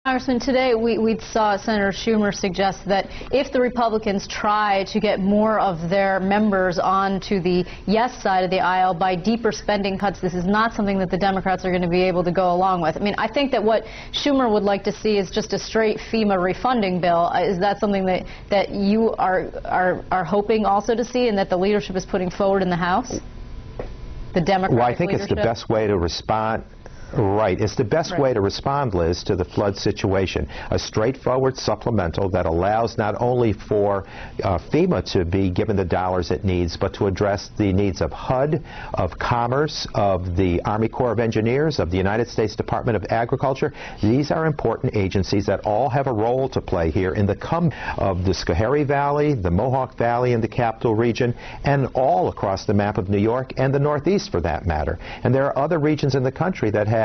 Congressman, today we saw Senator Schumer suggest that if the Republicans try to get more of their members onto the yes side of the aisle by deeper spending cuts, this is not something that the Democrats are going to be able to go along with. I mean, I think that what Schumer would like to see is just a straight FEMA refunding bill. Is that something that you are hoping also to see and that the leadership is putting forward in the House? The Democratic Well, I think leadership? It's the best way to respond. Right. It's the best way to respond, Liz, to the flood situation. A straightforward supplemental that allows not only for FEMA to be given the dollars it needs, but to address the needs of HUD, of Commerce, of the Army Corps of Engineers, of the United States Department of Agriculture. These are important agencies that all have a role to play here in the of the Schoharie Valley, the Mohawk Valley in the Capital Region, and all across the map of New York and the Northeast for that matter. And there are other regions in the country that have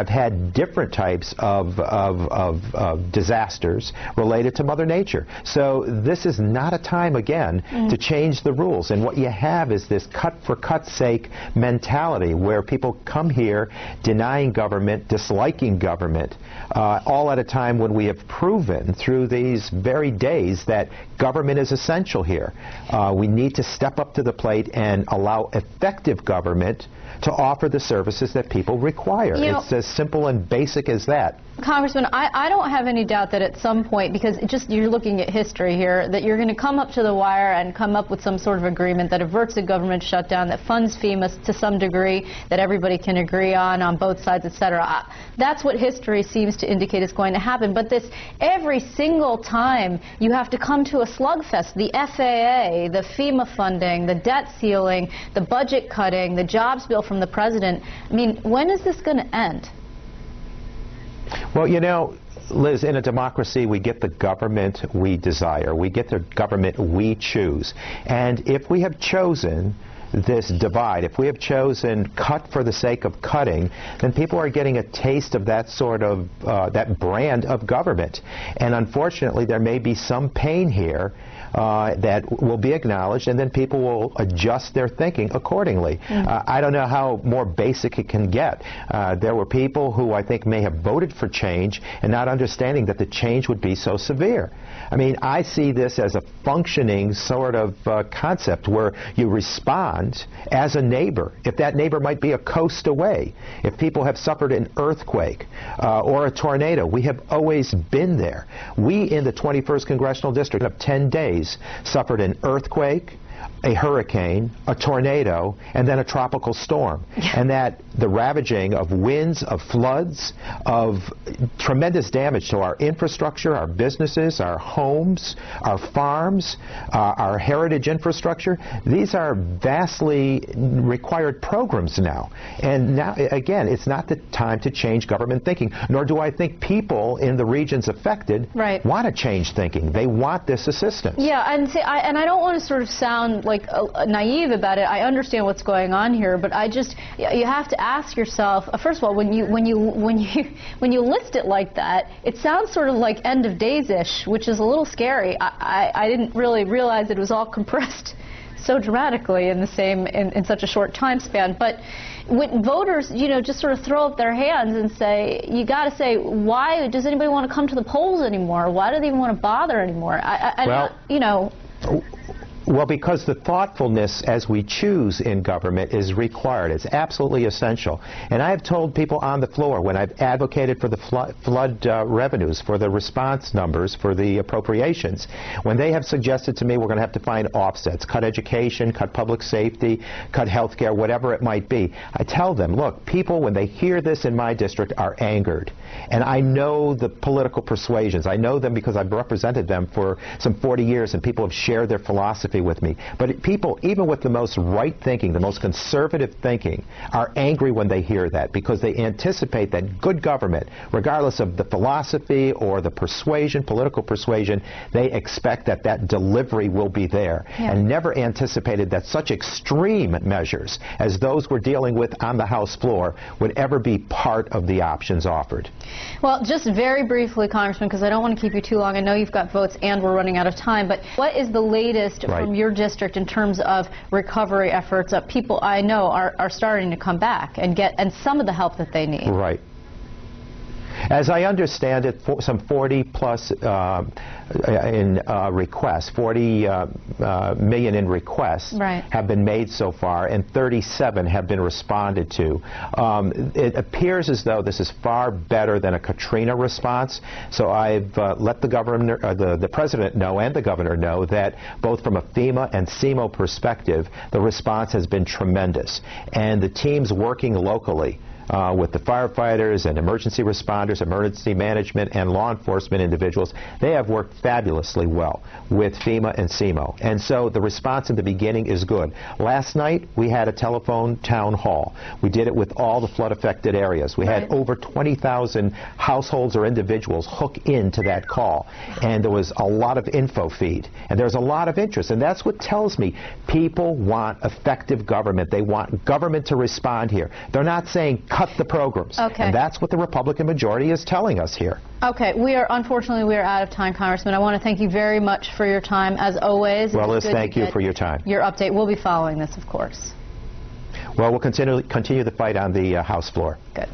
had different types of disasters related to Mother Nature. So this is not a time, again, to change the rules. And what you have is this cut-for-cut's sake mentality where people come here denying government, disliking government, all at a time when we have proven through these very days that government is essential here. We need to step up to the plate and allow effective government to offer the services that people require. It's as simple and basic as that. Congressman, I don't have any doubt that at some point, because you're looking at history here, that you're going to come up to the wire and come up with some sort of agreement that averts a government shutdown, that funds FEMA to some degree, that everybody can agree on both sides, etc. That's what history seems to indicate is going to happen. But this, every single time, you have to come to a slugfest. The FAA, the FEMA funding, the debt ceiling, the budget cutting, the jobs bill from the president. I mean, when is this going to end? Well, you know, Liz, in a democracy, we get the government we desire. We get the government we choose. And if we have chosen this divide, if we have chosen cut for the sake of cutting, then people are getting a taste of that sort of, that brand of government. And unfortunately, there may be some pain here that will be acknowledged, and then people will adjust their thinking accordingly. I don't know how more basic it can get. There were people who I think may have voted for change and not understanding that the change would be so severe. I mean, I see this as a functioning sort of concept where you respond as a neighbor. If that neighbor might be a coast away, if people have suffered an earthquake or a tornado, we have always been there. We in the 21st Congressional District of 10 days suffered an earthquake, a hurricane, a tornado, and then a tropical storm. And that the ravaging of winds, of floods, of tremendous damage to our infrastructure, our businesses, our homes, our farms, our heritage infrastructure, these are vastly required programs now. And now, again, it's not the time to change government thinking, nor do I think people in the regions affected want to change thinking. They want this assistance. Yeah, and see, I don't want to sort of sound like naive about it. I understand what's going on here, but you have to ask yourself, first of all, when you list it like that, it sounds sort of like end of days-ish, which is a little scary. I didn't really realize it was all compressed so dramatically in such a short time span. But when voters, just sort of throw up their hands and say, you got to say, why does anybody want to come to the polls anymore? Why do they even want to bother anymore? Well, because the thoughtfulness as we choose in government is required. It's absolutely essential. And I have told people on the floor when I've advocated for the flood revenues, for the response numbers, for the appropriations, when they have suggested to me we're going to have to find offsets, cut education, cut public safety, cut health care, whatever it might be, I tell them, look, people, when they hear this in my district, are angered. And I know the political persuasions. I know them because I've represented them for some 40 years, and people have shared their philosophy with me. But people, even with the most right thinking, the most conservative thinking, are angry when they hear that because they anticipate that good government, regardless of the philosophy or the persuasion, political persuasion, they expect that that delivery will be there. And never anticipated that such extreme measures as those we're dealing with on the House floor would ever be part of the options offered. Well, just very briefly, Congressman, because I don't want to keep you too long. I know you've got votes and we're running out of time, but what is the latest from your district in terms of recovery efforts? People I know are starting to come back and get some of the help that they need. Right. As I understand it, some 40-plus requests, 40 million in requests have been made so far, and 37 have been responded to. It appears as though this is far better than a Katrina response. So I've let the governor, the president know, and the governor know that both from a FEMA and CEMO perspective, the response has been tremendous, and the teams working locally with the firefighters and emergency responders, emergency management, and law enforcement individuals, they have worked fabulously well with FEMA and CEMO. And so the response in the beginning is good. Last night, we had a telephone town hall. We did it with all the flood-affected areas. We had over 20,000 households or individuals hook into that call. And there was a lot of info feed. And there's a lot of interest. And that's what tells me people want effective government. They want government to respond here. They're not saying cut the programs. And that's what the Republican majority is telling us here. Okay, unfortunately, we are out of time, Congressman. I want to thank you very much for your time, as always. Well, Liz, thank you for your time. Your update. We'll be following this, of course. Well, we'll continue the fight on the House floor. Good.